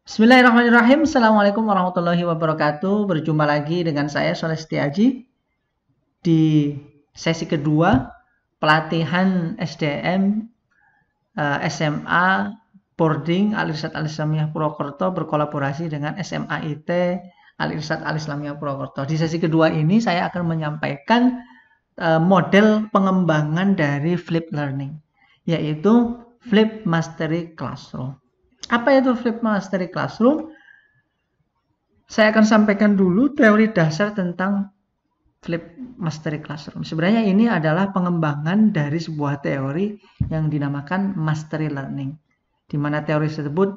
Bismillahirrahmanirrahim. Assalamualaikum warahmatullahi wabarakatuh. Berjumpa lagi dengan saya Soleh Setiaji di sesi kedua pelatihan SDM SMA Boarding Al-Irsyad Al-Islamiyah Purwokerto berkolaborasi dengan SMA IT Al-Irsyad Al-Islamiyah Purwokerto. Di sesi kedua ini saya akan menyampaikan model pengembangan dari Flip Learning, yaitu Flip Mastery Classroom. Apa itu Flip Mastery Classroom? Saya akan sampaikan dulu teori dasar tentang Flip Mastery Classroom. Sebenarnya ini adalah pengembangan dari sebuah teori yang dinamakan Mastery Learning, di mana teori tersebut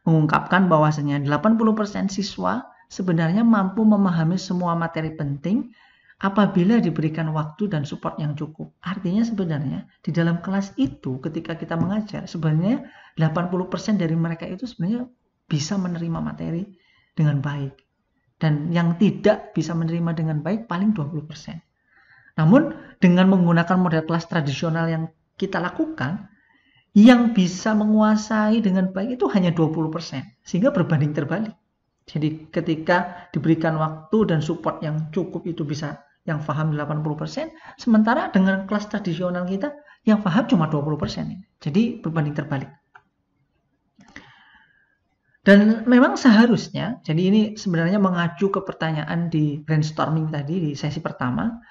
mengungkapkan bahwasanya 80% siswa sebenarnya mampu memahami semua materi penting apabila diberikan waktu dan support yang cukup. Artinya sebenarnya di dalam kelas itu ketika kita mengajar, sebenarnya 80% dari mereka itu sebenarnya bisa menerima materi dengan baik. Dan yang tidak bisa menerima dengan baik paling 20%. Namun dengan menggunakan model kelas tradisional yang kita lakukan, yang bisa menguasai dengan baik itu hanya 20%. Sehingga berbanding terbalik. Jadi ketika diberikan waktu dan support yang cukup itu bisa yang paham 80%, sementara dengan kelas tradisional kita yang paham cuma 20%. Jadi berbanding terbalik. Dan memang seharusnya, jadi ini sebenarnya mengacu ke pertanyaan di brainstorming tadi di sesi pertama,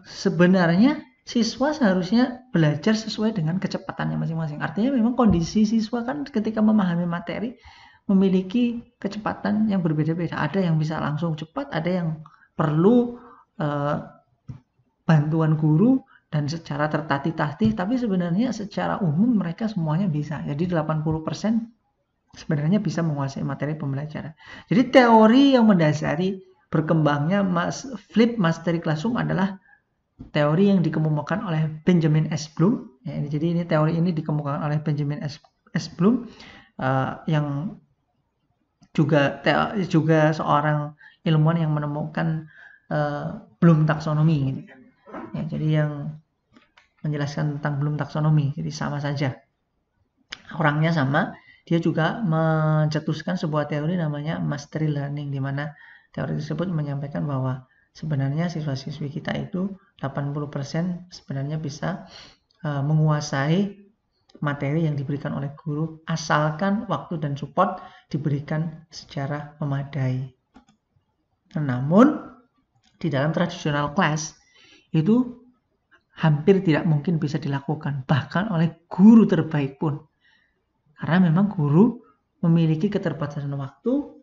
sebenarnya siswa seharusnya belajar sesuai dengan kecepatannya masing-masing. Artinya memang kondisi siswa kan ketika memahami materi memiliki kecepatan yang berbeda-beda. Ada yang bisa langsung cepat, ada yang perlu bantuan guru dan secara tertatih-tatih, tapi sebenarnya secara umum mereka semuanya bisa. Jadi 80% sebenarnya bisa menguasai materi pembelajaran. Jadi teori yang mendasari berkembangnya Flip Mastery Classroom adalah teori yang dikemukakan oleh Benjamin S. Bloom. Ya, jadi ini teori ini dikemukakan oleh Benjamin S. Bloom yang juga seorang ilmuwan yang menemukan Bloom taksonomi. Ya, jadi yang menjelaskan tentang Bloom taksonomi, jadi sama saja. Orangnya sama, dia juga mencetuskan sebuah teori namanya Mastery Learning, di mana teori tersebut menyampaikan bahwa sebenarnya siswa-siswi kita itu 80% sebenarnya bisa menguasai materi yang diberikan oleh guru asalkan waktu dan support diberikan secara memadai. Namun di dalam tradisional class itu hampir tidak mungkin bisa dilakukan bahkan oleh guru terbaik pun. Karena memang guru memiliki keterbatasan waktu,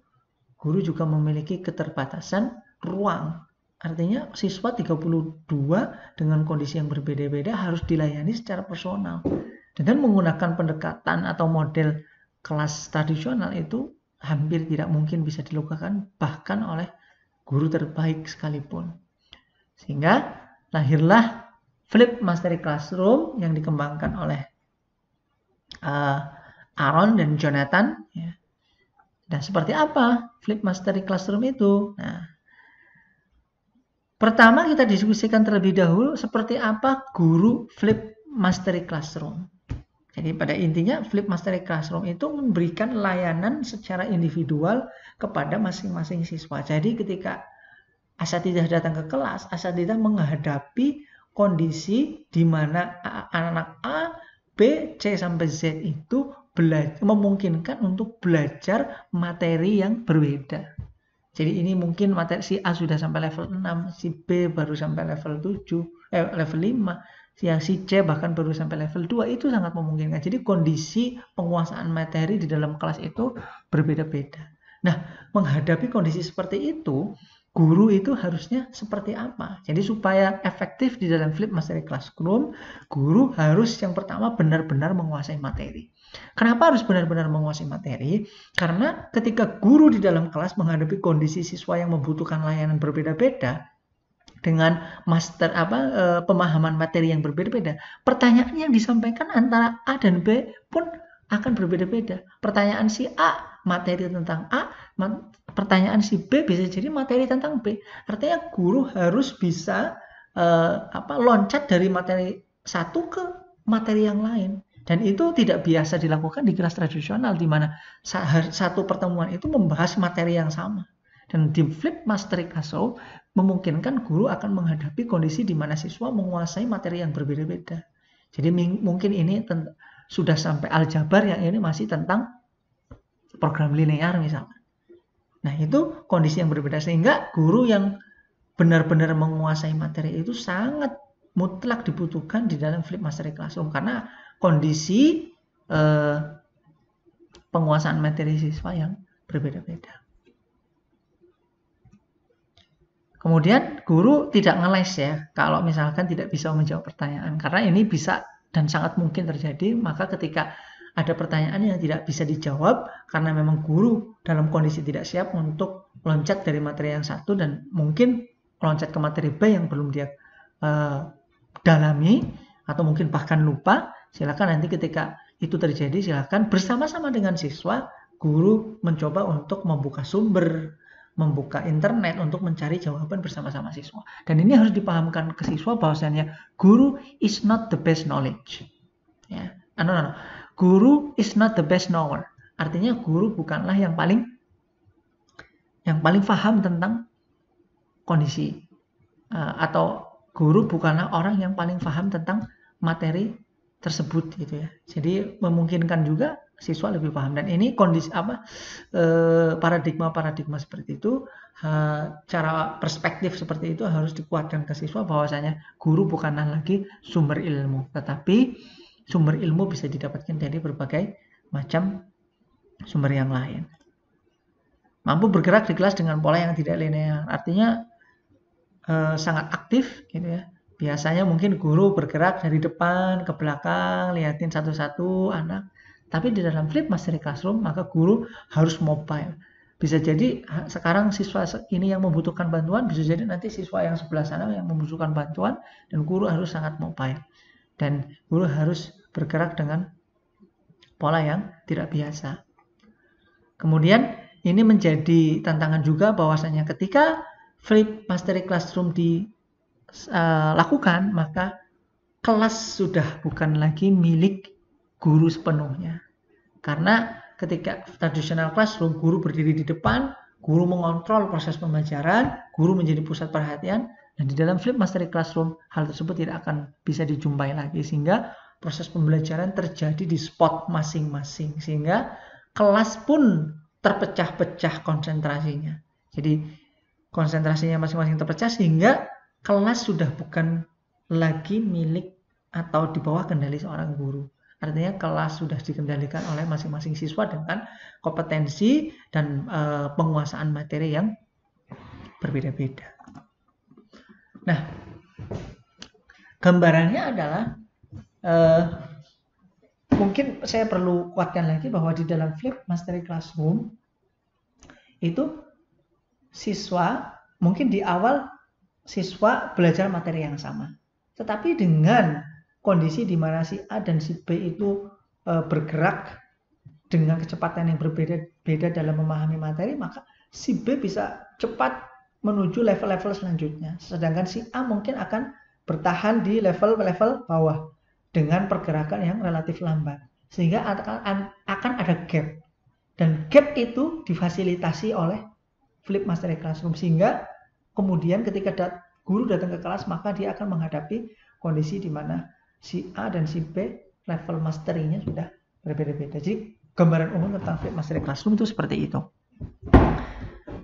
guru juga memiliki keterbatasan ruang. Artinya siswa 32 dengan kondisi yang berbeda-beda harus dilayani secara personal. Dengan menggunakan pendekatan atau model kelas tradisional itu hampir tidak mungkin bisa dilakukan bahkan oleh guru terbaik sekalipun. Sehingga lahirlah Flip Mastery Classroom yang dikembangkan oleh Aaron dan Jonathan. Ya. Dan seperti apa Flip Mastery Classroom itu? Nah, pertama kita diskusikan terlebih dahulu seperti apa guru Flip Mastery Classroom. Jadi pada intinya Flip Mastery Classroom itu memberikan layanan secara individual kepada masing-masing siswa. Jadi ketika asatidzah datang ke kelas, asatidzah menghadapi kondisi di mana anak A, B, C sampai Z itu memungkinkan untuk belajar materi yang berbeda. Jadi ini mungkin materi si A sudah sampai level 6, si B baru sampai level 7, level 5, yang si C bahkan baru sampai level 2, itu sangat memungkinkan. Jadi kondisi penguasaan materi di dalam kelas itu berbeda-beda. Nah, menghadapi kondisi seperti itu, guru itu harusnya seperti apa? Jadi supaya efektif di dalam Flip Mastery Classroom, guru harus yang pertama benar-benar menguasai materi. Kenapa harus benar-benar menguasai materi? Karena ketika guru di dalam kelas menghadapi kondisi siswa yang membutuhkan layanan berbeda-beda dengan pemahaman materi yang berbeda-beda, pertanyaan yang disampaikan antara A dan B pun akan berbeda-beda. Pertanyaan si A materi tentang A, pertanyaan si B bisa jadi materi tentang B. Artinya guru harus bisa loncat dari materi satu ke materi yang lain. Dan itu tidak biasa dilakukan di kelas tradisional, di mana satu pertemuan itu membahas materi yang sama. Dan di Flipped Mastery Classroom memungkinkan guru akan menghadapi kondisi di mana siswa menguasai materi yang berbeda-beda. Jadi mungkin ini sudah sampai aljabar, yang ini masih tentang program linear misalnya. Nah, itu kondisi yang berbeda, sehingga guru yang benar-benar menguasai materi itu sangat mutlak dibutuhkan di dalam Flipped Mastery Classroom, karena kondisi penguasaan materi siswa yang berbeda-beda. Kemudian guru tidak ngeles ya kalau misalkan tidak bisa menjawab pertanyaan, karena ini bisa dan sangat mungkin terjadi. Maka ketika ada pertanyaan yang tidak bisa dijawab karena memang guru dalam kondisi tidak siap untuk loncat dari materi yang satu dan mungkin loncat ke materi B yang belum dia dalami atau mungkin bahkan lupa, silakan nanti ketika itu terjadi silakan bersama-sama dengan siswa guru mencoba untuk membuka sumber, membuka internet untuk mencari jawaban bersama-sama siswa. Dan ini harus dipahamkan ke siswa bahwasanya guru is not the best knowledge. Ya, no. Guru is not the best knower. Artinya guru bukanlah yang paling paham tentang kondisi, atau guru bukanlah orang yang paling paham tentang materi tersebut gitu ya. Jadi memungkinkan juga siswa lebih paham, dan ini kondisi paradigma seperti itu, cara perspektif seperti itu harus dikuatkan ke siswa bahwasanya guru bukanlah lagi sumber ilmu, tetapi sumber ilmu bisa didapatkan dari berbagai macam sumber yang lain. Mampu bergerak di kelas dengan pola yang tidak linear, artinya sangat aktif gitu ya. Biasanya mungkin guru bergerak dari depan ke belakang, liatin satu-satu anak. Tapi di dalam Flipped Mastery Classroom, maka guru harus mobile. Bisa jadi sekarang siswa ini yang membutuhkan bantuan, bisa jadi nanti siswa yang sebelah sana yang membutuhkan bantuan, dan guru harus sangat mobile. Dan guru harus bergerak dengan pola yang tidak biasa. Kemudian ini menjadi tantangan juga bahwasanya ketika Flipped Mastery Classroom dilakukan, maka kelas sudah bukan lagi milik guru sepenuhnya. Karena ketika traditional classroom, guru berdiri di depan, guru mengontrol proses pembelajaran, guru menjadi pusat perhatian, dan di dalam Flipped Mastery Classroom hal tersebut tidak akan bisa dijumpai lagi, sehingga proses pembelajaran terjadi di spot masing-masing, sehingga kelas pun terpecah-pecah konsentrasinya. Jadi konsentrasinya masing-masing terpecah, sehingga kelas sudah bukan lagi milik atau di bawah kendali seorang guru. Artinya kelas sudah dikendalikan oleh masing-masing siswa dengan kompetensi dan penguasaan materi yang berbeda-beda. Nah, gambarannya adalah mungkin saya perlu kuatkan lagi bahwa di dalam Flipped Mastery Classroom itu siswa mungkin di awal siswa belajar materi yang sama, tetapi dengan kondisi di mana si A dan si B itu bergerak dengan kecepatan yang berbeda-beda dalam memahami materi, maka si B bisa cepat menuju level-level selanjutnya. Sedangkan si A mungkin akan bertahan di level-level bawah dengan pergerakan yang relatif lambat. Sehingga akan ada gap. Dan gap itu difasilitasi oleh Flipped Mastery Classroom. Sehingga kemudian ketika guru datang ke kelas, maka dia akan menghadapi kondisi di mana si A dan si B level mastery-nya sudah berbeda-beda. Jadi gambaran umum tentang Flipped Mastery Classroom itu seperti itu.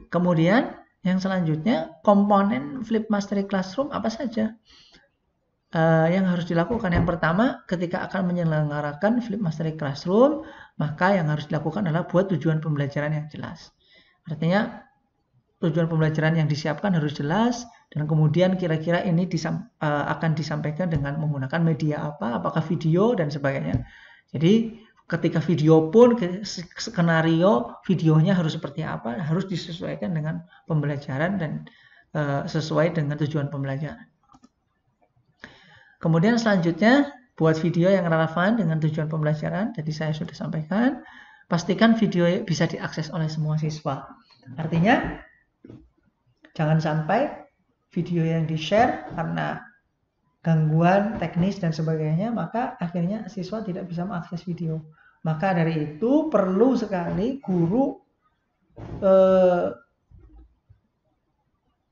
Kemudian yang selanjutnya, komponen Flipped Mastery Classroom apa saja yang harus dilakukan? Yang pertama, ketika akan menyelenggarakan Flipped Mastery Classroom, maka yang harus dilakukan adalah buat tujuan pembelajaran yang jelas. Artinya tujuan pembelajaran yang disiapkan harus jelas, dan kemudian kira-kira ini akan disampaikan dengan menggunakan media apa, apakah video dan sebagainya. Jadi ketika video pun skenario videonya harus seperti apa, harus disesuaikan dengan pembelajaran dan sesuai dengan tujuan pembelajaran. Kemudian selanjutnya buat video yang relevan dengan tujuan pembelajaran. Jadi saya sudah sampaikan, pastikan video bisa diakses oleh semua siswa. Artinya jangan sampai video yang di-share karena gangguan teknis dan sebagainya, maka akhirnya siswa tidak bisa mengakses video. Maka dari itu perlu sekali guru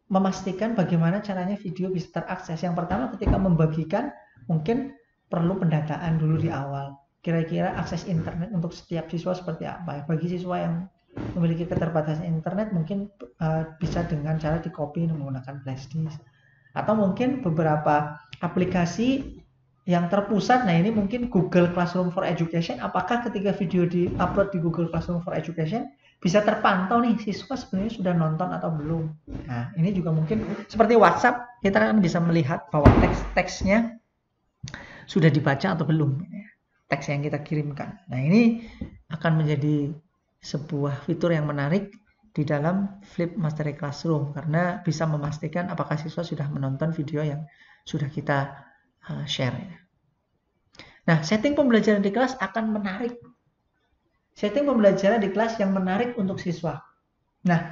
memastikan bagaimana caranya video bisa terakses. Yang pertama ketika membagikan mungkin perlu pendataan dulu di awal. Kira-kira akses internet untuk setiap siswa seperti apa. Bagi siswa yang memiliki keterbatasan internet mungkin bisa dengan cara di copy menggunakan flash disk. Atau mungkin beberapa aplikasi yang terpusat, nah ini mungkin Google Classroom for Education, apakah ketika video di-upload di Google Classroom for Education bisa terpantau nih siswa sebenarnya sudah nonton atau belum. Nah ini juga mungkin seperti WhatsApp, kita kan bisa melihat bahwa teks-teksnya sudah dibaca atau belum, teks yang kita kirimkan. Nah ini akan menjadi sebuah fitur yang menarik di dalam Flip Mastery Classroom karena bisa memastikan apakah siswa sudah menonton video yang sudah kita share. Nah, setting pembelajaran di kelas akan menarik. Setting pembelajaran di kelas yang menarik untuk siswa. Nah,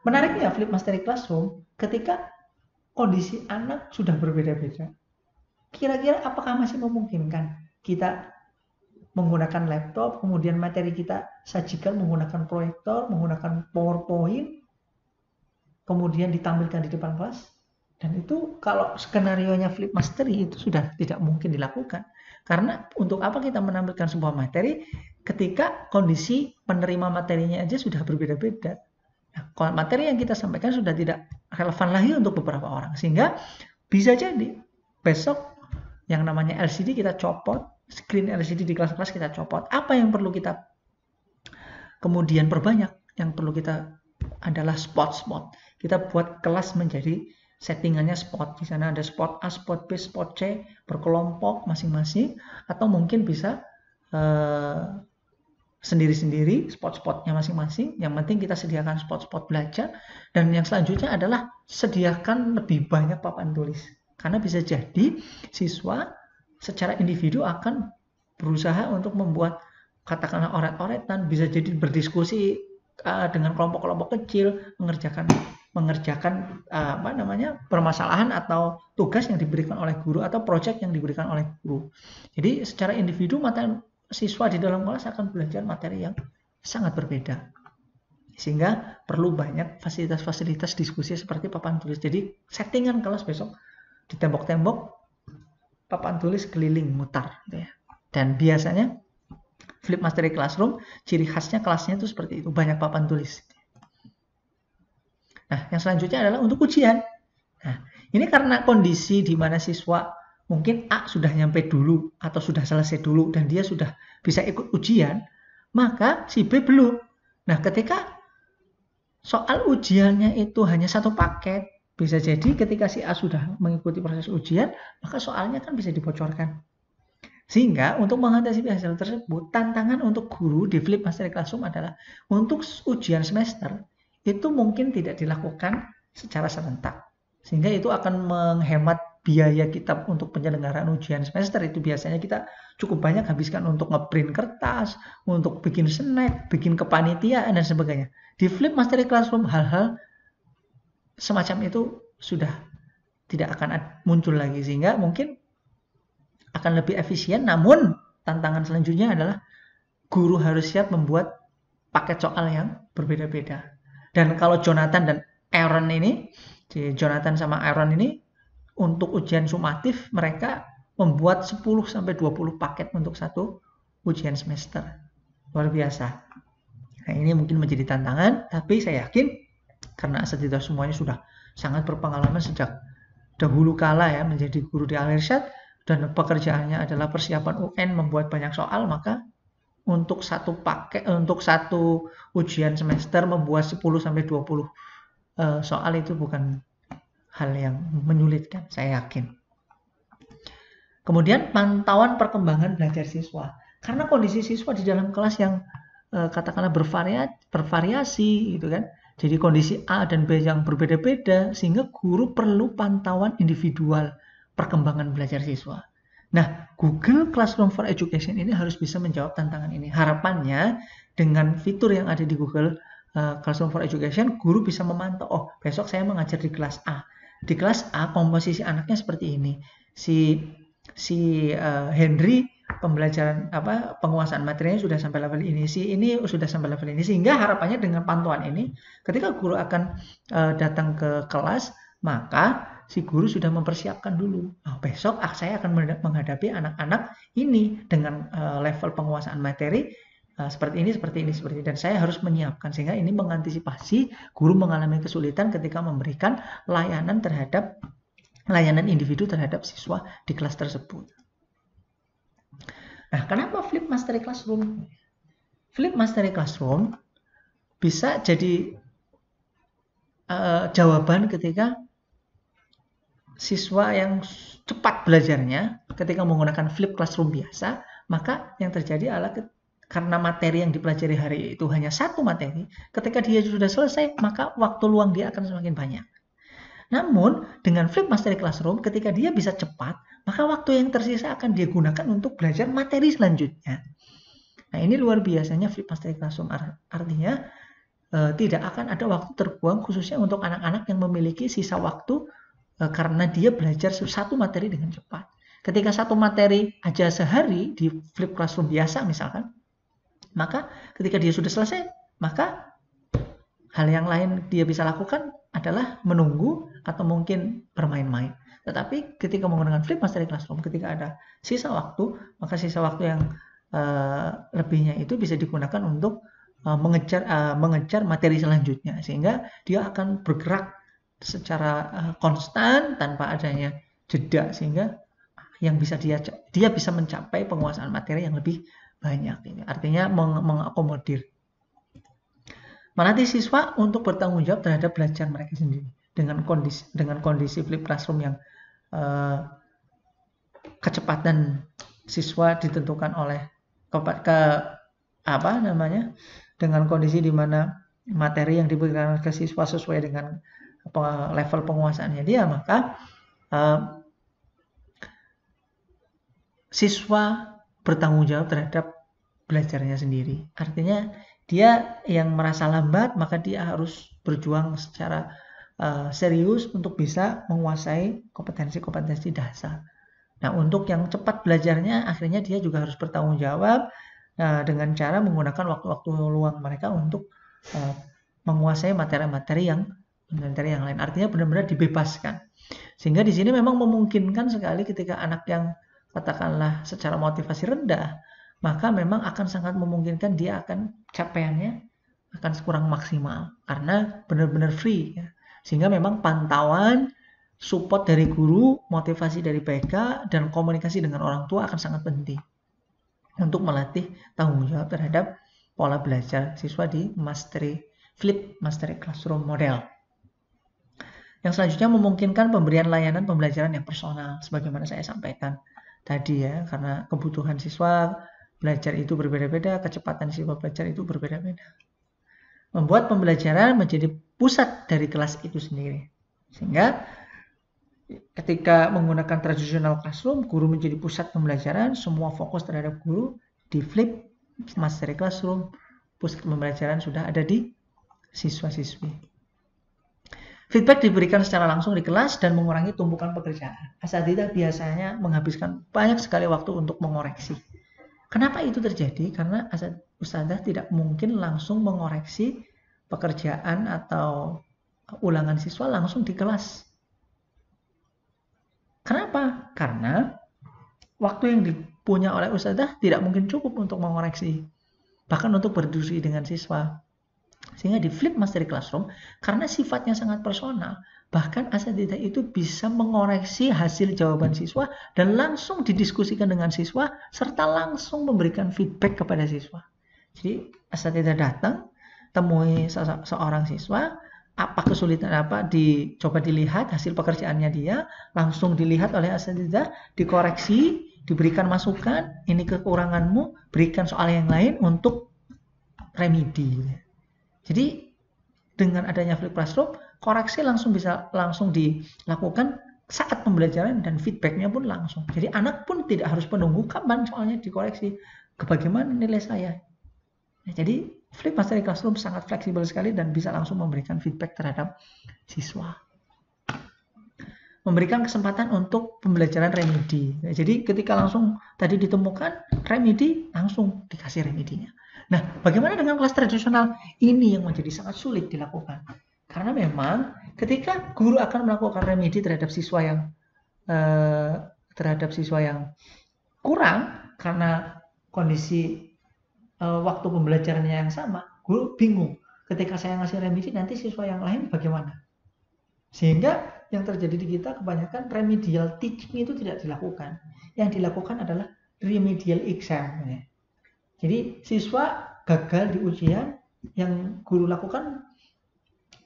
menariknya Flip Mastery Classroom ketika kondisi anak sudah berbeda-beda. Kira-kira apakah masih memungkinkan kita menggunakan laptop, kemudian materi kita sajikan menggunakan proyektor, menggunakan PowerPoint, kemudian ditampilkan di depan kelas? Dan itu kalau skenario-nya Flip Mastery itu sudah tidak mungkin dilakukan. Karena untuk apa kita menampilkan sebuah materi ketika kondisi penerima materinya aja sudah berbeda-beda. Nah, materi yang kita sampaikan sudah tidak relevan lagi untuk beberapa orang. Sehingga bisa jadi besok yang namanya LCD kita copot, screen LCD di kelas-kelas kita copot. Apa yang perlu kita kemudian perbanyak? Yang perlu kita adalah spot-spot. Kita buat kelas menjadi settingannya spot. Di sana ada spot A, spot B, spot C, berkelompok masing-masing. Atau mungkin bisa sendiri-sendiri spot-spotnya masing-masing. Yang penting kita sediakan spot-spot belajar. Dan yang selanjutnya adalah sediakan lebih banyak papan tulis. Karena bisa jadi siswa secara individu akan berusaha untuk membuat katakanlah oret-oretan, bisa jadi berdiskusi dengan kelompok-kelompok kecil, mengerjakan permasalahan atau tugas yang diberikan oleh guru atau proyek yang diberikan oleh guru. Jadi secara individu siswa di dalam kelas akan belajar materi yang sangat berbeda. Sehingga perlu banyak fasilitas-fasilitas diskusi seperti papan tulis. Jadi settingan kelas besok di tembok-tembok papan tulis keliling mutar gitu ya. Dan biasanya Flip Mastery Classroom ciri khasnya kelasnya itu seperti itu, banyak papan tulis. Nah, yang selanjutnya adalah untuk ujian. Nah, ini karena kondisi di mana siswa mungkin A sudah nyampe dulu atau sudah selesai dulu dan dia sudah bisa ikut ujian, maka si B belum. Nah, ketika soal ujiannya itu hanya satu paket, bisa jadi ketika si A sudah mengikuti proses ujian, maka soalnya kan bisa dibocorkan. Sehingga untuk mengatasi hasil tersebut, tantangan untuk guru di Flip Mastery Classroom adalah untuk ujian semester itu mungkin tidak dilakukan secara serentak. Sehingga itu akan menghemat biaya kita untuk penyelenggaraan ujian semester. Itu biasanya kita cukup banyak habiskan untuk ngeprint kertas, untuk bikin snack, bikin kepanitiaan dan sebagainya. Di Flip Mastery Classroom hal-hal semacam itu sudah tidak akan muncul lagi. Sehingga mungkin akan lebih efisien, namun tantangan selanjutnya adalah guru harus siap membuat paket soal yang berbeda-beda. Dan kalau Jonathan dan Aaron ini, Jonathan sama Aaron ini untuk ujian sumatif mereka membuat 10-20 paket untuk satu ujian semester. Luar biasa. Nah, ini mungkin menjadi tantangan, tapi saya yakin karena asatidz semuanya sudah sangat berpengalaman sejak dahulu kala ya menjadi guru di Al-Irsyad, dan pekerjaannya adalah persiapan UN membuat banyak soal, maka untuk satu ujian semester membuat 10-20 soal itu bukan hal yang menyulitkan, saya yakin. Kemudian pantauan perkembangan belajar siswa. Karena kondisi siswa di dalam kelas yang katakanlah bervariasi gitu kan. Jadi kondisi A dan B yang berbeda-beda, sehingga guru perlu pantauan individual perkembangan belajar siswa. Nah, Google Classroom for Education ini harus bisa menjawab tantangan ini. Harapannya dengan fitur yang ada di Google Classroom for Education, guru bisa memantau, oh besok saya mengajar di kelas A. Di kelas A komposisi anaknya seperti ini. si Henry pembelajaran penguasaan materinya sudah sampai level ini, si ini sudah sampai level ini, sehingga harapannya dengan pantauan ini ketika guru akan datang ke kelas, maka si guru sudah mempersiapkan dulu, besok saya akan menghadapi anak-anak ini dengan level penguasaan materi seperti ini, dan saya harus menyiapkan, sehingga ini mengantisipasi guru mengalami kesulitan ketika memberikan layanan individu terhadap siswa di kelas tersebut. Nah, kenapa Flip Mastery Classroom? Flip Mastery Classroom bisa jadi jawaban ketika siswa yang cepat belajarnya ketika menggunakan Flip Classroom biasa, maka yang terjadi adalah karena materi yang dipelajari hari itu hanya satu materi, ketika dia sudah selesai, maka waktu luang dia akan semakin banyak. Namun, dengan Flip Mastery Classroom, ketika dia bisa cepat, maka waktu yang tersisa akan dia gunakan untuk belajar materi selanjutnya. Nah, ini luar biasanya Flip Mastery Classroom. Artinya, tidak akan ada waktu terbuang khususnya untuk anak-anak yang memiliki sisa waktu karena dia belajar satu materi dengan cepat. Ketika satu materi aja sehari di Flip Classroom biasa misalkan, maka ketika dia sudah selesai, maka hal yang lain dia bisa lakukan adalah menunggu atau mungkin bermain-main. Tetapi ketika menggunakan Flip Mastery Classroom, ketika ada sisa waktu, maka sisa waktu yang lebihnya itu bisa digunakan untuk mengejar materi selanjutnya, sehingga dia akan bergerak secara konstan tanpa adanya jeda, sehingga yang bisa dia bisa mencapai penguasaan materi yang lebih banyak. Ini artinya mengakomodir, melatih siswa untuk bertanggung jawab terhadap belajar mereka sendiri dengan kondisi Flip Classroom yang kecepatan siswa ditentukan oleh dengan kondisi di mana materi yang diberikan ke siswa sesuai dengan level penguasaannya dia, maka siswa bertanggung jawab terhadap belajarnya sendiri. Artinya dia yang merasa lambat, maka dia harus berjuang secara serius untuk bisa menguasai kompetensi-kompetensi dasar. Nah, untuk yang cepat belajarnya, akhirnya dia juga harus bertanggung jawab dengan cara menggunakan waktu-waktu luang mereka untuk menguasai materi-materi yang lain. Artinya benar-benar dibebaskan. Sehingga di sini memang memungkinkan sekali ketika anak yang katakanlah secara motivasi rendah, maka memang akan sangat memungkinkan dia akan capaiannya akan kurang maksimal karena benar-benar free ya. Sehingga memang pantauan, support dari guru, motivasi dari PK, dan komunikasi dengan orang tua akan sangat penting untuk melatih tanggung jawab terhadap pola belajar siswa di Flip Mastery Classroom model. Yang selanjutnya memungkinkan pemberian layanan pembelajaran yang personal sebagaimana saya sampaikan tadi ya, karena kebutuhan siswa belajar itu berbeda-beda, kecepatan siswa belajar itu berbeda-beda. Membuat pembelajaran menjadi pusat dari kelas itu sendiri. Sehingga ketika menggunakan traditional classroom, guru menjadi pusat pembelajaran, semua fokus terhadap guru. Di Flip Mastery Classroom, pusat pembelajaran sudah ada di siswa-siswi. Feedback diberikan secara langsung di kelas dan mengurangi tumpukan pekerjaan. Asatidzah biasanya menghabiskan banyak sekali waktu untuk mengoreksi. Kenapa itu terjadi? Karena ustadzah tidak mungkin langsung mengoreksi pekerjaan atau ulangan siswa langsung di kelas. Kenapa? Karena waktu yang dipunya oleh ustadzah tidak mungkin cukup untuk mengoreksi, bahkan untuk berdiskusi dengan siswa. Sehingga di Flip Mastery Classroom, karena sifatnya sangat personal, bahkan asatidzah itu bisa mengoreksi hasil jawaban siswa dan langsung didiskusikan dengan siswa serta langsung memberikan feedback kepada siswa. Jadi asatidzah datang, temui seorang siswa, apa kesulitan apa, coba dilihat hasil pekerjaannya dia, langsung dilihat oleh asatidzah, dikoreksi, diberikan masukan, ini kekuranganmu, berikan soal yang lain untuk remedi. Jadi dengan adanya Flip Classroom, koreksi bisa langsung dilakukan saat pembelajaran dan feedbacknya pun langsung. Jadi anak pun tidak harus menunggu kapan soalnya dikoreksi, bagaimana nilai saya. Nah, jadi Flip Mastery Classroom sangat fleksibel sekali dan bisa langsung memberikan feedback terhadap siswa. memberikan kesempatan untuk pembelajaran remedi. Jadi ketika langsung tadi ditemukan remedi, langsung dikasih remedinya. Nah, bagaimana dengan kelas tradisional? Ini yang menjadi sangat sulit dilakukan. Karena memang ketika guru akan melakukan remedi terhadap siswa yang kurang karena kondisi waktu pembelajarannya yang sama, guru bingung. Ketika saya ngasih remedi, nanti siswa yang lain bagaimana? Sehingga yang terjadi di kita kebanyakan remedial teaching itu tidak dilakukan. Yang dilakukan adalah remedial exam. Jadi siswa gagal di ujian, yang guru lakukan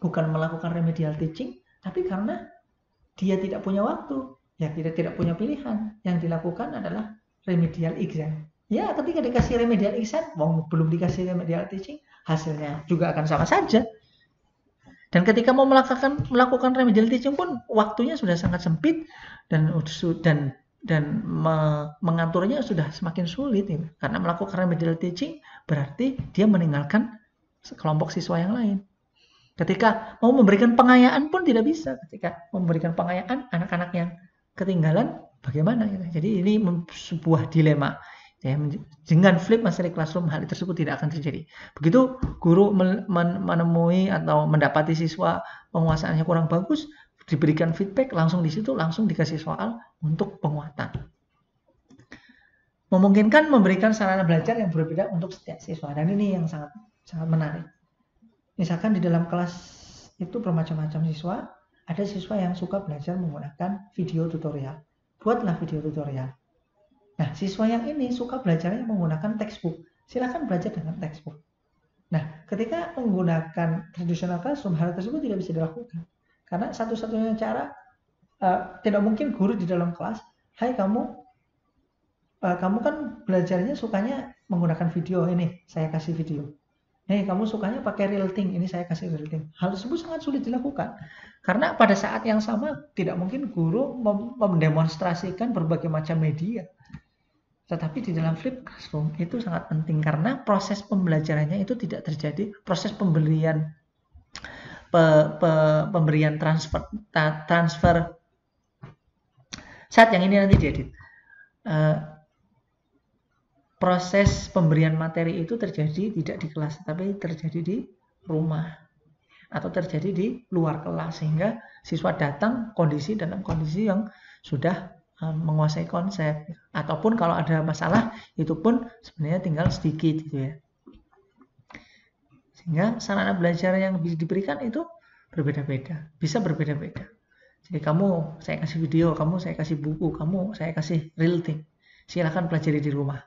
bukan melakukan remedial teaching, tapi karena dia tidak punya waktu, ya tidak punya pilihan. Yang dilakukan adalah remedial exam. Ya, ketika dikasih remedial exam, belum dikasih remedial teaching, hasilnya juga akan sama saja. Dan ketika mau melakukan remedial teaching pun waktunya sudah sangat sempit dan mengaturnya sudah semakin sulit ya. Karena melakukan remedial teaching berarti dia meninggalkan kelompok siswa yang lain. Ketika mau memberikan pengayaan pun tidak bisa. Ketika memberikan pengayaan, anak-anak yang ketinggalan bagaimana? Jadi ini sebuah dilema. Ya, dengan flip materi classroom hal tersebut tidak akan terjadi. Begitu guru menemui atau mendapati siswa penguasaannya kurang bagus, diberikan feedback langsung di situ, langsung dikasih soal untuk penguatan. Memungkinkan memberikan sarana belajar yang berbeda untuk setiap siswa, dan ini yang sangat menarik. Misalkan di dalam kelas itu bermacam-macam siswa, ada siswa yang suka belajar menggunakan video tutorial. Buatlah video tutorial. Nah, siswa yang ini suka belajarnya menggunakan textbook. Silakan belajar dengan textbook. Nah, ketika menggunakan traditional classroom, hal tersebut tidak bisa dilakukan. Karena satu-satunya cara, tidak mungkin guru di dalam kelas, hai kamu kan belajarnya sukanya menggunakan video, ini saya kasih video. Kamu sukanya pakai real thing, ini saya kasih real thing. Hal tersebut sangat sulit dilakukan. Karena pada saat yang sama, tidak mungkin guru mendemonstrasikan berbagai macam media. Tetapi di dalam flip classroom itu sangat penting karena proses pembelajarannya itu tidak terjadi, proses pemberian transfer saat yang ini nanti diedit. Proses pemberian materi itu terjadi tidak di kelas, tapi terjadi di rumah atau terjadi di luar kelas, sehingga siswa datang dalam kondisi yang sudah menguasai konsep, ataupun kalau ada masalah itu pun sebenarnya tinggal sedikit gitu ya. Sehingga sarana belajar yang diberikan itu berbeda-beda, bisa berbeda-beda. Jadi saya kasih video, saya kasih buku, saya kasih real thing. Silakan pelajari di rumah.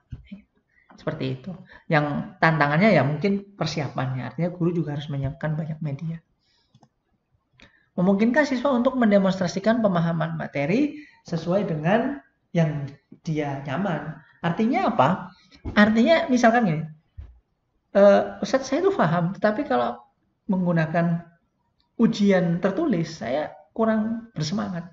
Seperti itu. Yang tantangannya ya mungkin persiapannya, artinya guru juga harus menyiapkan banyak media. Memungkinkan siswa untuk mendemonstrasikan pemahaman materi sesuai dengan yang dia nyaman. Artinya apa? Artinya misalkan gini, Ustadz saya itu paham, tetapi kalau menggunakan ujian tertulis, saya kurang bersemangat.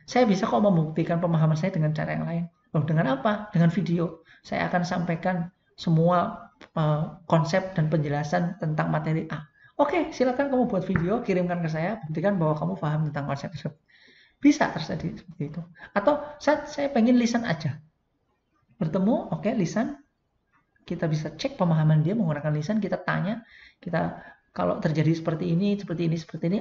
Saya bisa kok membuktikan pemahaman saya dengan cara yang lain. Dengan apa? Dengan video. Saya akan sampaikan semua konsep dan penjelasan tentang materi A. Oke, silakan kamu buat video, kirimkan ke saya, buktikan bahwa kamu paham tentang konsep tersebut. Bisa terjadi seperti itu. Atau saya pengen lisan aja. Bertemu, oke, lisan. Kita bisa cek pemahaman dia menggunakan lisan, kita tanya, kalau terjadi seperti ini,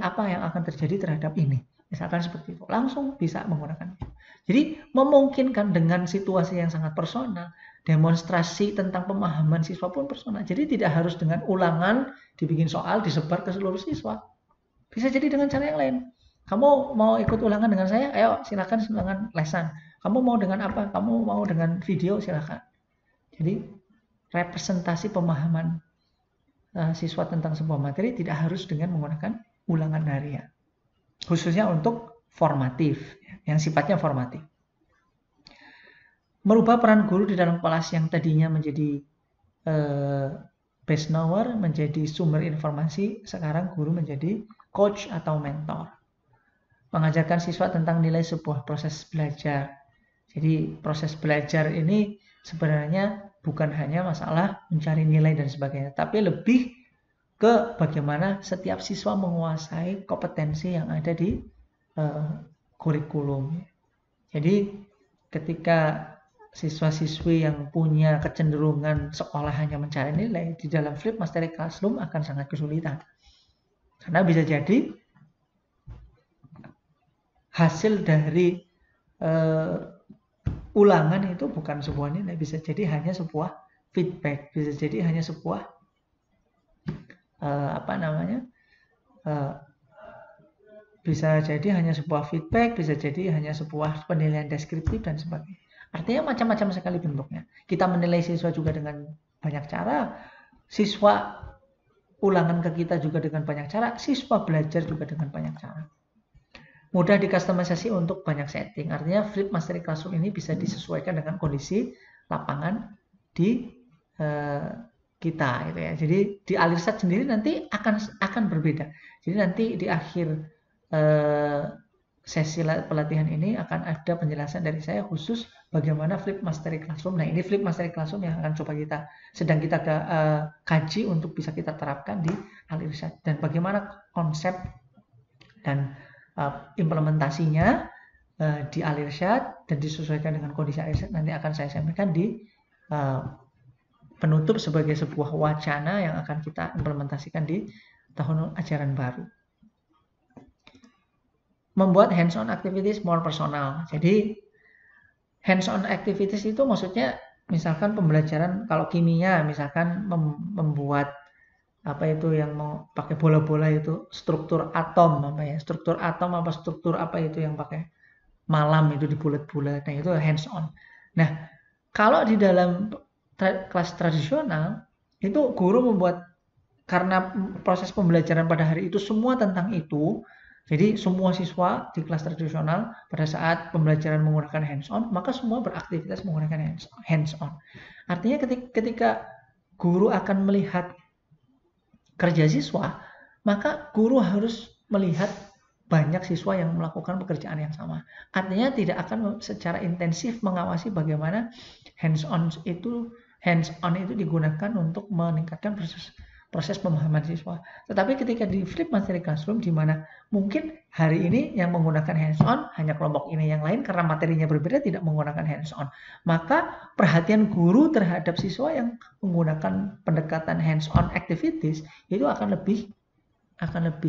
apa yang akan terjadi terhadap ini. Misalkan seperti itu. Langsung bisa menggunakan itu. Jadi memungkinkan dengan situasi yang sangat personal, demonstrasi tentang pemahaman siswa pun personal. Jadi tidak harus dengan ulangan, dibikin soal, disebar ke seluruh siswa. Bisa jadi dengan cara yang lain. Kamu mau ikut ulangan dengan saya? Ayo silakan ulangan lesan. Kamu mau dengan apa? Kamu mau dengan video? Silakan. Jadi representasi pemahaman siswa tentang sebuah materi tidak harus dengan menggunakan ulangan harian. Khususnya untuk formatif, yang sifatnya formatif. Merubah peran guru di dalam kelas yang tadinya menjadi base knower, menjadi sumber informasi, sekarang guru menjadi coach atau mentor. Mengajarkan siswa tentang nilai sebuah proses belajar. Jadi proses belajar ini sebenarnya bukan hanya masalah mencari nilai dan sebagainya, tapi lebih ke bagaimana setiap siswa menguasai kompetensi yang ada di kurikulum. Jadi ketika siswa-siswi yang punya kecenderungan sekolah hanya mencari nilai, di dalam Flip Mastery Classroom akan sangat kesulitan. Karena bisa jadi hasil dari ulangan itu bukan sebuah nilai, bisa jadi hanya sebuah feedback, bisa jadi hanya sebuah bisa jadi hanya sebuah feedback, bisa jadi hanya sebuah penilaian deskriptif dan sebagainya. Artinya macam-macam sekali bentuknya. Kita menilai siswa juga dengan banyak cara, siswa ulangan ke kita juga dengan banyak cara, siswa belajar juga dengan banyak cara. Mudah dikustomisasi untuk banyak setting. Artinya Flip Mastery Classroom ini bisa disesuaikan dengan kondisi lapangan di kita gitu ya. Jadi di Alirsat sendiri nanti akan berbeda. Jadi nanti di akhir sesi pelatihan ini akan ada penjelasan dari saya khusus bagaimana Flip Mastery Classroom. Nah, ini Flip Mastery Classroom yang akan coba kita kaji untuk bisa kita terapkan di Alirsat, dan bagaimana konsep dan implementasinya di Alirsat dan disesuaikan dengan kondisi Alirsat nanti akan saya sampaikan di penutup sebagai sebuah wacana yang akan kita implementasikan di tahun ajaran baru. Membuat hands-on activities more personal. Jadi hands-on activities itu maksudnya misalkan pembelajaran kalau kimia, misalkan membuat apa itu yang mau pakai bola-bola itu struktur atom struktur atom struktur apa itu yang pakai malam itu di bulat-bulat. Nah, itu hands-on. Nah, kalau di dalam kelas tradisional itu guru membuat, karena proses pembelajaran pada hari itu semua tentang itu, jadi semua siswa di kelas tradisional pada saat pembelajaran menggunakan hands-on, maka semua beraktivitas menggunakan hands-on. Artinya ketika guru akan melihat kerja siswa, maka guru harus melihat banyak siswa yang melakukan pekerjaan yang sama. Artinya tidak akan secara intensif mengawasi bagaimana hands-on itu digunakan untuk meningkatkan proses pemahaman siswa. Tetapi ketika di Flip Mastery Classroom, di mana mungkin hari ini yang menggunakan hands-on hanya kelompok ini, yang lain karena materinya berbeda tidak menggunakan hands-on, maka perhatian guru terhadap siswa yang menggunakan pendekatan hands-on activities itu akan lebih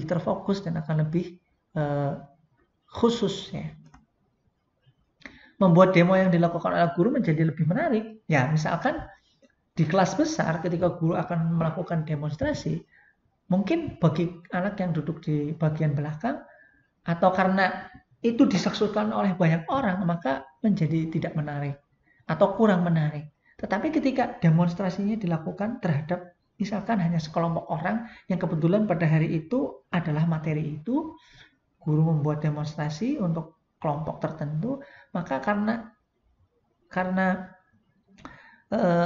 terfokus dan akan lebih khusus ya. Membuat demo yang dilakukan oleh guru menjadi lebih menarik. Ya, misalkan di kelas besar ketika guru akan melakukan demonstrasi, mungkin bagi anak yang duduk di bagian belakang atau karena itu disaksikan oleh banyak orang, maka menjadi tidak menarik atau kurang menarik. Tetapi ketika demonstrasinya dilakukan terhadap misalkan hanya sekelompok orang yang kebetulan pada hari itu adalah materi itu, guru membuat demonstrasi untuk kelompok tertentu, maka karena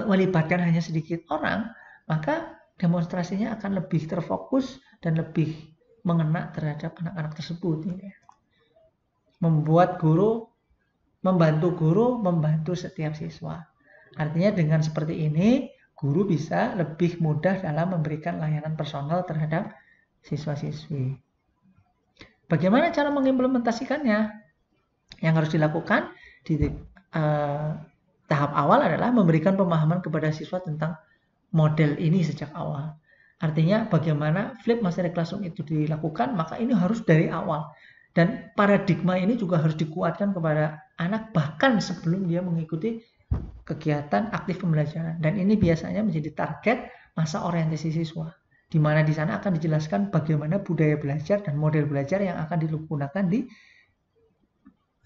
melibatkan hanya sedikit orang, maka demonstrasinya akan lebih terfokus dan lebih mengena terhadap anak-anak tersebut. Membantu guru membantu setiap siswa. Artinya dengan seperti ini, guru bisa lebih mudah dalam memberikan layanan personal terhadap siswa-siswi. Bagaimana cara mengimplementasikannya? Yang harus dilakukan di tahap awal adalah memberikan pemahaman kepada siswa tentang model ini sejak awal. Artinya bagaimana Flip Mastery Classroom itu dilakukan, maka ini harus dari awal. Dan paradigma ini juga harus dikuatkan kepada anak bahkan sebelum dia mengikuti kegiatan aktif pembelajaran. Dan ini biasanya menjadi target masa orientasi siswa, di mana di sana akan dijelaskan bagaimana budaya belajar dan model belajar yang akan digunakan di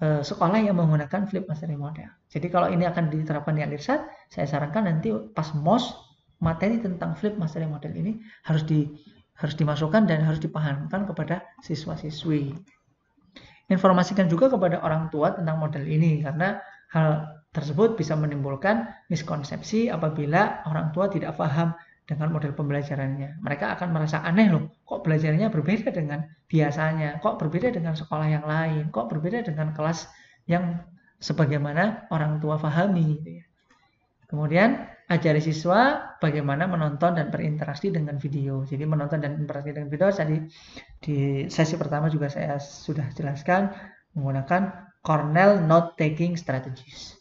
sekolah yang menggunakan Flip Mastery Model. Jadi kalau ini akan diterapkan di Alirsat, saya sarankan nanti pas MOS materi tentang Flip Mastery Model ini harus dimasukkan dan harus dipahamkan kepada siswa-siswi. Informasikan juga kepada orang tua tentang model ini, karena hal tersebut bisa menimbulkan miskonsepsi apabila orang tua tidak paham dengan model pembelajarannya. Mereka akan merasa aneh loh, kok belajarnya berbeda dengan biasanya, kok berbeda dengan sekolah yang lain, kok berbeda dengan kelas yang sebagaimana orang tua pahami. Kemudian ajari siswa bagaimana menonton dan berinteraksi dengan video. Jadi menonton dan berinteraksi dengan video tadi di sesi pertama juga saya sudah jelaskan menggunakan Cornell Note-Taking Strategies.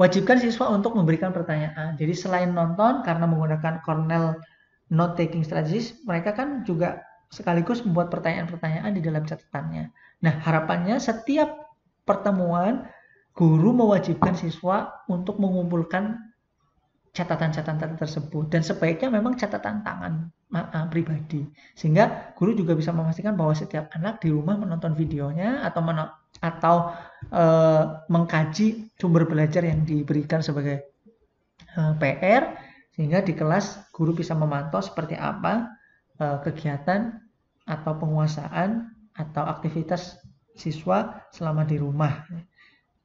Wajibkan siswa untuk memberikan pertanyaan. Jadi selain nonton, karena menggunakan Cornell Note-Taking Strategies, mereka kan juga sekaligus membuat pertanyaan-pertanyaan di dalam catatannya. Nah, harapannya setiap pertemuan, guru mewajibkan siswa untuk mengumpulkan catatan-catatan tersebut. Dan sebaiknya memang catatan tangan pribadi. Sehingga guru juga bisa memastikan bahwa setiap anak di rumah menonton videonya atau mengkaji sumber belajar yang diberikan sebagai PR, sehingga di kelas guru bisa memantau seperti apa kegiatan atau penguasaan atau aktivitas siswa selama di rumah.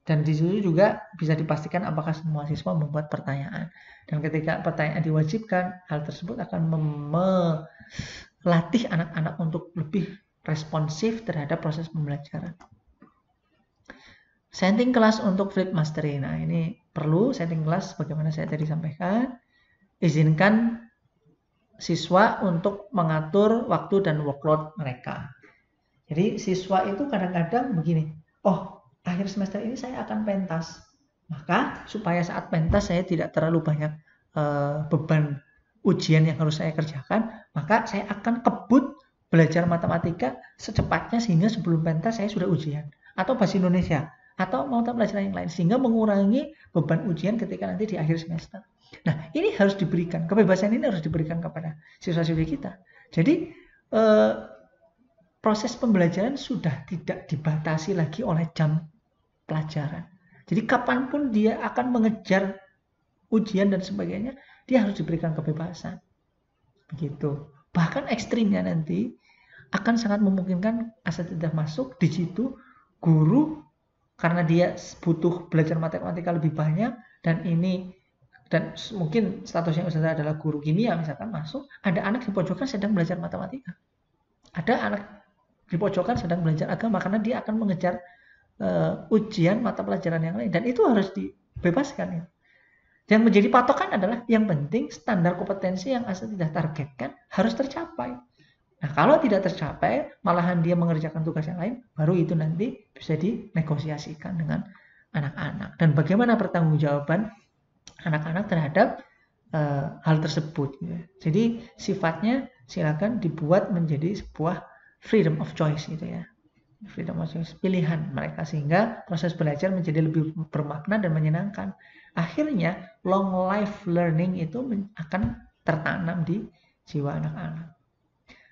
Dan di situ juga bisa dipastikan apakah semua siswa membuat pertanyaan. Dan ketika pertanyaan diwajibkan, hal tersebut akan melatih anak-anak untuk lebih responsif terhadap proses pembelajaran. Setting kelas untuk flip mastery. Nah, ini perlu setting kelas bagaimana saya tadi sampaikan. Izinkan siswa untuk mengatur waktu dan workload mereka. Jadi siswa itu kadang-kadang begini, oh akhir semester ini saya akan pentas. Maka supaya saat pentas saya tidak terlalu banyak beban ujian yang harus saya kerjakan, maka saya akan kebut belajar matematika secepatnya sehingga sebelum pentas saya sudah ujian. Atau bahasa Indonesia, atau mata pelajaran yang lain. Sehingga mengurangi beban ujian ketika nanti di akhir semester. Nah, ini harus diberikan, kebebasan ini harus diberikan kepada siswa-siswi kita. Jadi, proses pembelajaran sudah tidak dibatasi lagi oleh jam pelajaran. Jadi kapanpun dia akan mengejar ujian dan sebagainya, dia harus diberikan kebebasan. Begitu. Bahkan ekstrimnya nanti akan sangat memungkinkan asatidzah masuk di situ guru karena dia butuh belajar matematika lebih banyak dan mungkin statusnya Ustazah adalah guru kimia misalkan masuk, ada anak di pojokan sedang belajar matematika. Ada anak di pojokan sedang belajar agama karena dia akan mengejar ujian mata pelajaran yang lain dan itu harus dibebaskan. Yang menjadi patokan adalah yang penting standar kompetensi yang asatidzah targetkan harus tercapai. Nah, kalau tidak tercapai, malahan dia mengerjakan tugas yang lain, baru itu nanti bisa dinegosiasikan dengan anak-anak. Dan bagaimana pertanggungjawaban anak-anak terhadap hal tersebut. Jadi sifatnya silakan dibuat menjadi sebuah freedom of choice gitu ya. Freedom of choice, pilihan mereka sehingga proses belajar menjadi lebih bermakna dan menyenangkan. Akhirnya long life learning itu akan tertanam di jiwa anak-anak.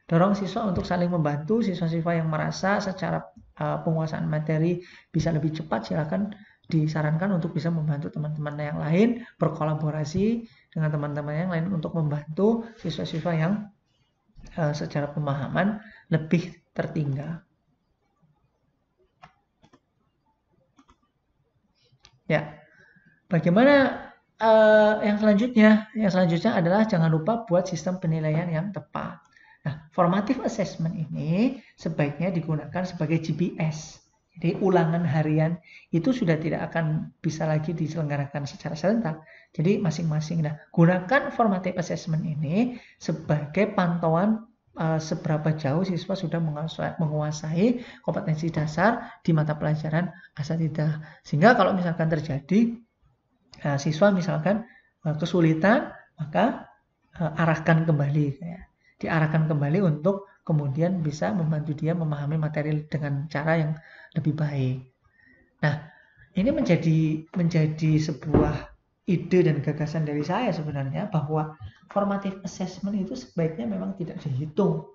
Dorong siswa untuk saling membantu. Siswa-siswa yang merasa secara penguasaan materi bisa lebih cepat, silakan disarankan untuk bisa membantu teman-teman yang lain, berkolaborasi dengan teman-teman yang lain untuk membantu siswa-siswa yang secara pemahaman lebih tertinggal. Ya, bagaimana yang selanjutnya? Yang selanjutnya adalah jangan lupa buat sistem penilaian yang tepat. Nah, formative assessment ini sebaiknya digunakan sebagai GPS. Jadi ulangan harian itu sudah tidak akan bisa lagi diselenggarakan secara serentak. Jadi masing-masing. Nah, gunakan formative assessment ini sebagai pantauan seberapa jauh siswa sudah menguasai kompetensi dasar di mata pelajaran asatidzah. Sehingga kalau misalkan terjadi siswa misalkan kesulitan, maka arahkan kembali. Diarahkan kembali untuk kemudian bisa membantu dia memahami materi dengan cara yang lebih baik. Nah, ini menjadi sebuah ide dan gagasan dari saya sebenarnya bahwa formative assessment itu sebaiknya memang tidak dihitung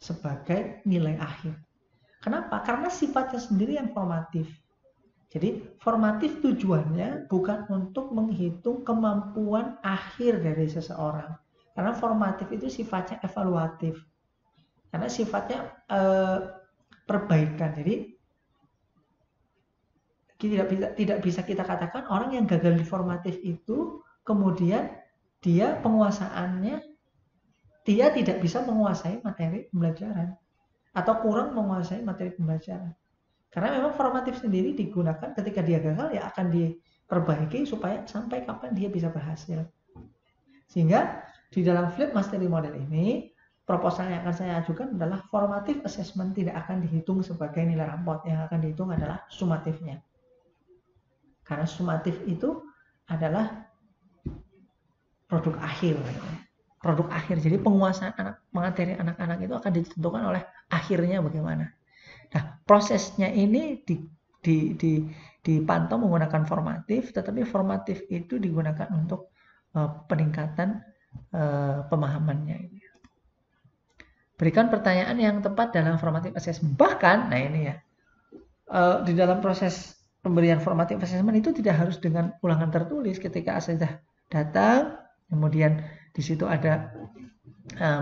sebagai nilai akhir. Kenapa? Karena sifatnya sendiri yang formatif. Jadi formatif tujuannya bukan untuk menghitung kemampuan akhir dari seseorang. Karena formatif itu sifatnya evaluatif. Karena sifatnya perbaikan. Jadi tidak bisa kita katakan orang yang gagal di formatif itu kemudian dia penguasaannya dia tidak bisa menguasai materi pembelajaran atau kurang menguasai materi pembelajaran. Karena memang formatif sendiri digunakan ketika dia gagal ya akan diperbaiki supaya sampai kapan dia bisa berhasil. Sehingga di dalam flip mastery model ini proposal yang akan saya ajukan adalah formative assessment tidak akan dihitung sebagai nilai rapot, yang akan dihitung adalah sumatifnya. Karena sumatif itu adalah produk akhir. Produk akhir. Jadi penguasaan materi anak-anak itu akan ditentukan oleh akhirnya bagaimana. Nah, prosesnya ini dipantau menggunakan formatif, tetapi formatif itu digunakan untuk peningkatan pemahamannya. Berikan pertanyaan yang tepat dalam formative assessment. Bahkan, nah ini ya, di dalam proses pemberian formative assessment itu tidak harus dengan ulangan tertulis. Ketika asatidzah datang, kemudian di situ ada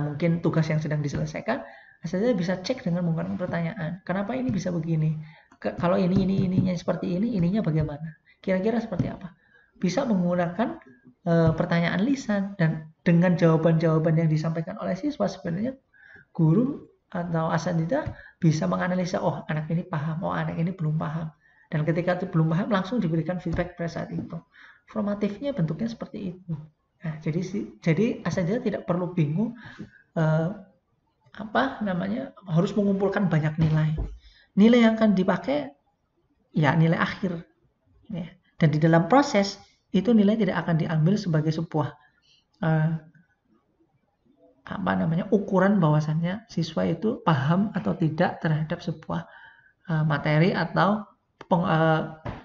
mungkin tugas yang sedang diselesaikan, asatidzah bisa cek dengan menggunakan pertanyaan. Kenapa ini bisa begini? Kalau ininya seperti ini, ininya bagaimana? Kira-kira seperti apa? Bisa menggunakan pertanyaan lisan, dan dengan jawaban-jawaban yang disampaikan oleh siswa sebenarnya guru atau asatidzah bisa menganalisa, oh anak ini paham, oh anak ini belum paham. Dan ketika itu belum paham, langsung diberikan feedback pada saat itu. Formatifnya bentuknya seperti itu. Nah, jadi asatidzah tidak perlu bingung harus mengumpulkan banyak nilai. Nilai yang akan dipakai ya nilai akhir. Ya. Dan di dalam proses itu nilai tidak akan diambil sebagai sebuah ukuran bahwasannya siswa itu paham atau tidak terhadap sebuah materi atau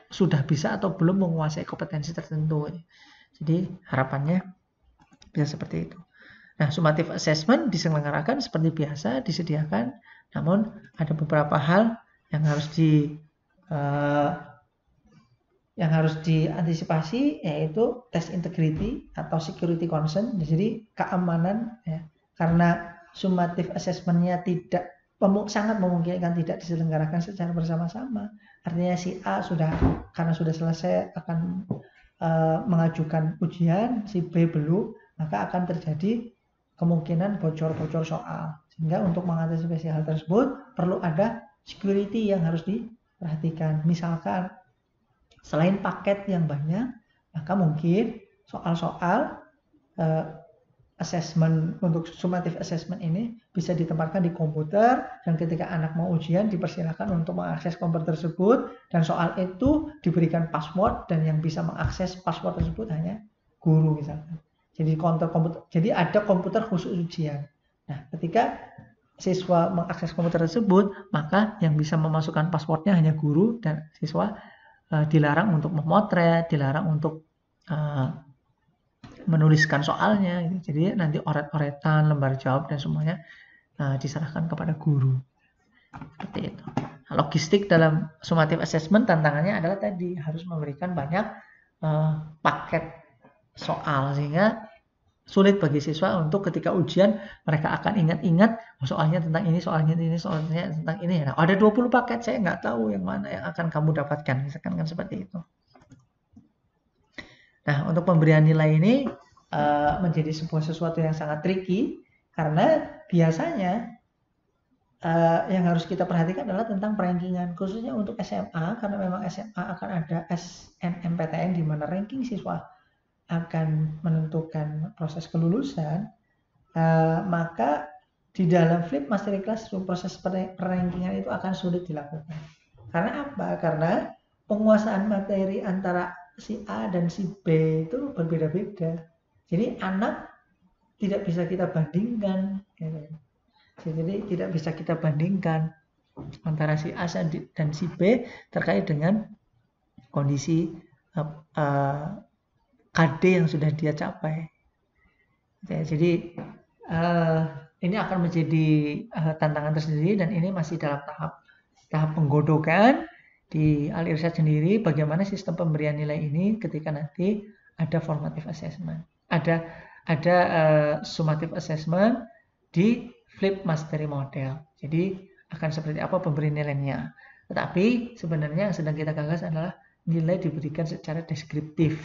sudah bisa atau belum menguasai kompetensi tertentu. Jadi harapannya bisa seperti itu. Nah, summative assessment diselenggarakan seperti biasa, disediakan, namun ada beberapa hal yang harus diantisipasi, yaitu test integrity atau security concern. Jadi keamanan, ya, karena summative assessment-nya sangat memungkinkan tidak diselenggarakan secara bersama-sama. Artinya si A karena sudah selesai akan mengajukan ujian, si B belum, maka akan terjadi kemungkinan bocor-bocor soal. Sehingga untuk mengantisipasi hal tersebut perlu ada security yang harus diperhatikan. Misalkan selain paket yang banyak, maka mungkin soal-soal assessment untuk summative assessment ini bisa ditempatkan di komputer, dan ketika anak mau ujian dipersilakan untuk mengakses komputer tersebut, dan soal itu diberikan password, dan yang bisa mengakses password tersebut hanya guru misalkan. Jadi ada komputer khusus ujian. Nah, ketika siswa mengakses komputer tersebut, maka yang bisa memasukkan passwordnya hanya guru, dan siswa dilarang untuk memotret, dilarang untuk menuliskan soalnya. Jadi nanti oret-oretan, lembar jawab, dan semuanya diserahkan kepada guru. Seperti itu. Nah, logistik dalam summative assessment tantangannya adalah tadi harus memberikan banyak paket soal, sehingga sulit bagi siswa untuk ketika ujian mereka akan ingat-ingat, soalnya tentang ini, soalnya tentang ini. Nah, ada 20 paket, saya nggak tahu yang mana yang akan kamu dapatkan, misalkan kan seperti itu. Nah, untuk pemberian nilai ini menjadi sesuatu yang sangat tricky, karena biasanya yang harus kita perhatikan adalah tentang rankingan, khususnya untuk SMA, karena memang SMA akan ada SNMPTN di mana ranking siswa akan menentukan proses kelulusan, maka di dalam flip masterclass proses rankingan itu akan sulit dilakukan. Karena apa? Karena penguasaan materi antara si A dan si B itu berbeda-beda. Jadi anak tidak bisa kita bandingkan. Jadi tidak bisa kita bandingkan antara si A dan si B terkait dengan kondisi KD yang sudah dia capai. Ya, jadi ini akan menjadi tantangan tersendiri, dan ini masih dalam tahap penggodokan di Al-Irsyad sendiri, bagaimana sistem pemberian nilai ini ketika nanti ada formative assessment, ada summative assessment di flip mastery model. Jadi akan seperti apa pemberian nilainya. Tetapi sebenarnya yang sedang kita gagas adalah nilai diberikan secara deskriptif.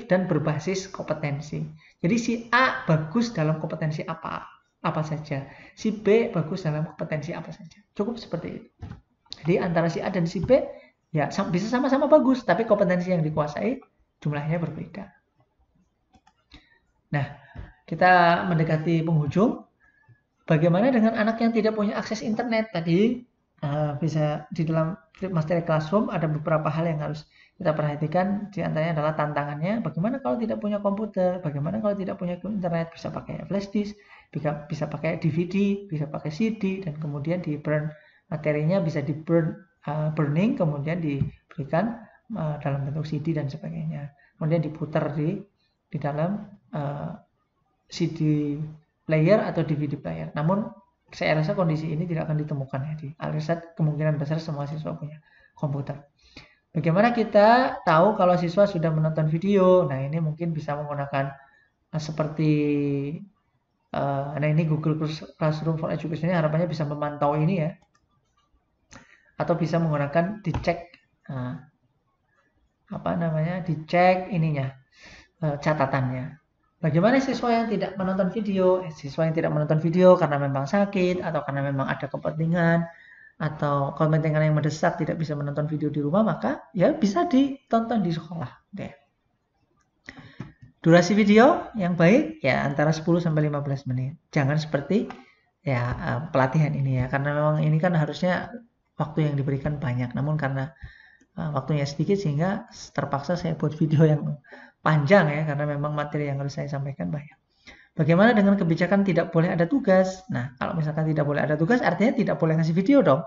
Dan berbasis kompetensi. Jadi si A bagus dalam kompetensi apa saja, si B bagus dalam kompetensi apa saja. Cukup seperti itu. Jadi antara si A dan si B ya bisa sama-sama bagus, tapi kompetensi yang dikuasai jumlahnya berbeda. Nah, kita mendekati penghujung. Bagaimana dengan anak yang tidak punya akses internet tadi? Bisa di dalam Flip Mastery Classroom ada beberapa hal yang harus kita perhatikan. Di antaranya adalah tantangannya. Bagaimana kalau tidak punya komputer? Bagaimana kalau tidak punya internet? Bisa pakai flash disk, bisa pakai DVD, bisa pakai CD, dan kemudian di burn materinya bisa di burning, kemudian diberikan dalam bentuk CD dan sebagainya. Kemudian diputar di dalam CD player atau DVD player. Namun saya rasa kondisi ini tidak akan ditemukan ya di Alirshad. Kemungkinan besar semua siswa punya komputer. Bagaimana kita tahu kalau siswa sudah menonton video? Nah, ini mungkin bisa menggunakan seperti nah ini Google Classroom for Education, harapannya bisa memantau ini ya. Atau bisa menggunakan dicek dicek ininya catatannya. Bagaimana siswa yang tidak menonton video? Siswa yang tidak menonton video karena memang sakit, atau karena memang ada kepentingan, atau kepentingan yang mendesak tidak bisa menonton video di rumah, maka ya bisa ditonton di sekolah. Oke. Durasi video yang baik ya antara 10-15 menit. Jangan seperti ya pelatihan ini ya, karena memang ini kan harusnya waktu yang diberikan banyak, namun karena waktunya sedikit sehingga terpaksa saya buat video yang panjang ya, karena memang materi yang harus saya sampaikan banyak. Bagaimana dengan kebijakan tidak boleh ada tugas? Nah, kalau misalkan tidak boleh ada tugas, artinya tidak boleh ngasih video dong.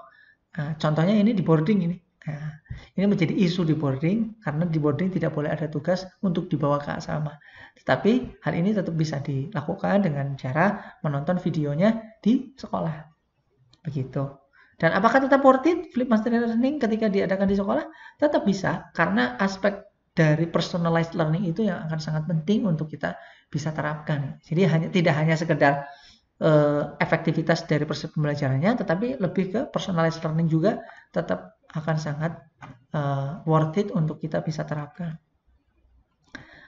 Contohnya ini di boarding ini. Nah, ini menjadi isu di boarding, karena di boarding tidak boleh ada tugas untuk dibawa ke asrama. Tetapi hal ini tetap bisa dilakukan dengan cara menonton videonya di sekolah. Begitu. Dan apakah tetap worth it Flip Mastery Learning ketika diadakan di sekolah? Tetap bisa, karena aspek dari personalized learning itu yang akan sangat penting untuk kita bisa terapkan. Jadi tidak hanya sekedar efektivitas dari proses pembelajarannya, tetapi lebih ke personalized learning juga tetap akan sangat worth it untuk kita bisa terapkan.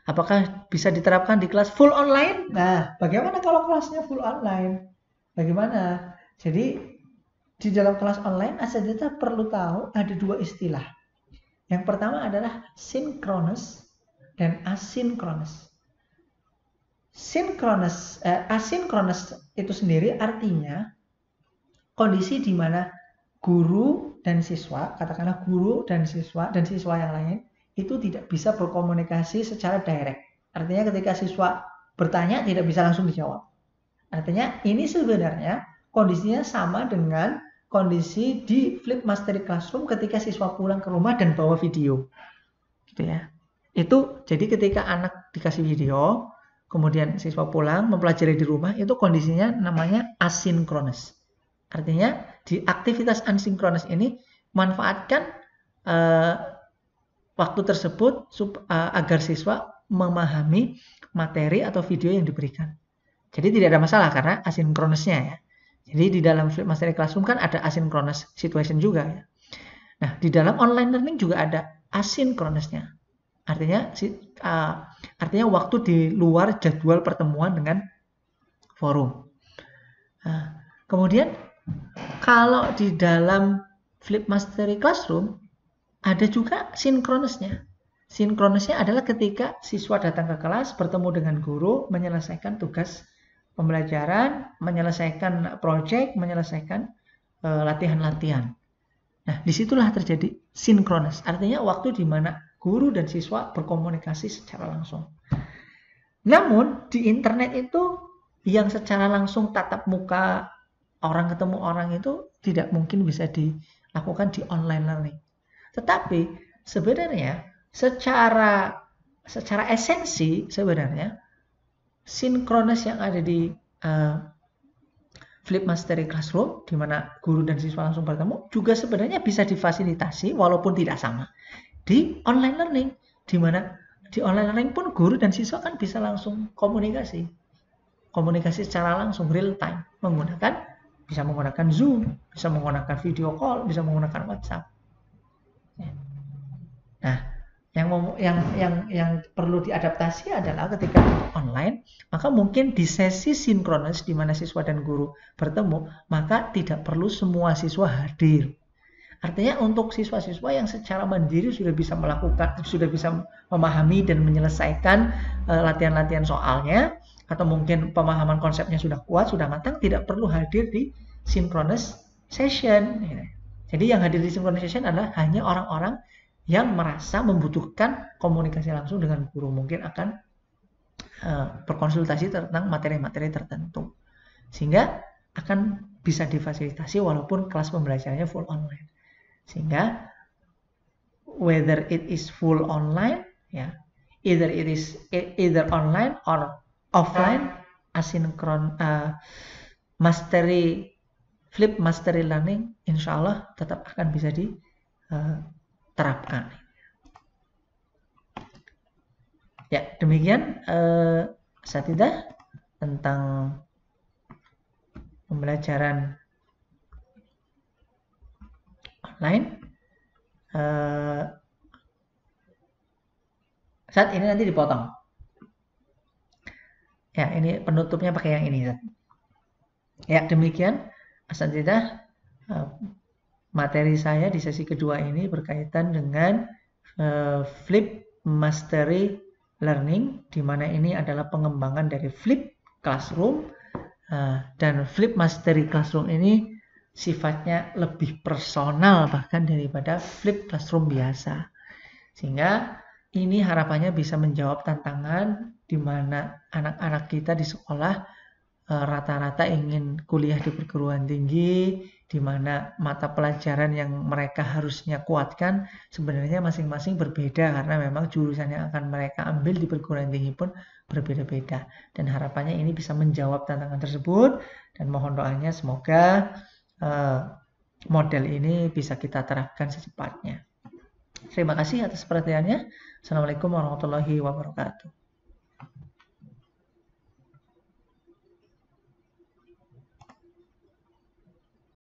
Apakah bisa diterapkan di kelas full online? Nah, bagaimana kalau kelasnya full online? Bagaimana? Jadi di dalam kelas online, asatidz perlu tahu ada dua istilah. Yang pertama adalah synchronous dan asynchronous. Asynchronous itu sendiri artinya kondisi di mana guru dan siswa, katakanlah guru dan siswa yang lain, itu tidak bisa berkomunikasi secara direct. Artinya ketika siswa bertanya tidak bisa langsung dijawab. Artinya ini sebenarnya kondisinya sama dengan kondisi di Flip Mastery Classroom ketika siswa pulang ke rumah dan bawa video. Gitu ya. Itu jadi ketika anak dikasih video, kemudian siswa pulang mempelajari di rumah, itu kondisinya namanya asynchronous. Artinya di aktivitas asynchronous ini manfaatkan waktu tersebut agar siswa memahami materi atau video yang diberikan. Jadi tidak ada masalah karena asinkronosnya ya. Jadi di dalam Flip Mastery Classroom kan ada asynchronous situation juga ya. Nah, di dalam online learning juga ada asinkronosnya. Artinya waktu di luar jadwal pertemuan dengan forum. Nah, kemudian kalau di dalam Flip Mastery Classroom ada juga sinkronosnya. Sinkronosnya adalah ketika siswa datang ke kelas, bertemu dengan guru, menyelesaikan tugas pembelajaran, menyelesaikan project, menyelesaikan latihan-latihan. Nah, disitulah terjadi sinkronos. Artinya waktu di mana guru dan siswa berkomunikasi secara langsung. Namun, di internet itu yang secara langsung tatap muka, orang ketemu orang itu tidak mungkin bisa dilakukan di online learning. Tetapi sebenarnya secara esensi sebenarnya sinkronis yang ada di Flip Mastery Classroom, di mana guru dan siswa langsung bertemu, juga sebenarnya bisa difasilitasi walaupun tidak sama di online learning, di mana di online learning pun guru dan siswa kan bisa langsung komunikasi secara langsung real time, bisa menggunakan Zoom, bisa menggunakan video call, bisa menggunakan WhatsApp. Nah, yang perlu diadaptasi adalah ketika online, maka mungkin di sesi sinkronis di mana siswa dan guru bertemu, maka tidak perlu semua siswa hadir. Artinya untuk siswa-siswa yang secara mandiri sudah bisa memahami dan menyelesaikan latihan-latihan soalnya, atau mungkin pemahaman konsepnya sudah kuat, sudah matang, tidak perlu hadir di synchronous session. Jadi yang hadir di synchronous session adalah hanya orang-orang yang merasa membutuhkan komunikasi langsung dengan guru, mungkin akan berkonsultasi tentang materi-materi tertentu, sehingga akan bisa difasilitasi walaupun kelas pembelajarannya full online. Sehingga whether it is full online, ya, either online or offline, asynchron flip mastery learning, insya Allah tetap akan bisa diterapkan. Ya, demikian Asatidzah tentang pembelajaran online. Saat ini nanti dipotong. Ya, ini penutupnya pakai yang ini. Ya, demikian Asatidzah materi saya di sesi kedua ini berkaitan dengan flip mastery learning, di mana ini adalah pengembangan dari flip classroom, dan flip mastery classroom ini sifatnya lebih personal bahkan daripada flip classroom biasa, sehingga ini harapannya bisa menjawab tantangan di mana anak-anak kita di sekolah rata-rata ingin kuliah di perguruan tinggi, di mana mata pelajaran yang mereka harusnya kuatkan sebenarnya masing-masing berbeda, karena memang jurusan yang akan mereka ambil di perguruan tinggi pun berbeda-beda. Dan harapannya ini bisa menjawab tantangan tersebut, dan mohon doanya semoga model ini bisa kita terapkan secepatnya. Terima kasih atas perhatiannya. Assalamualaikum warahmatullahi wabarakatuh.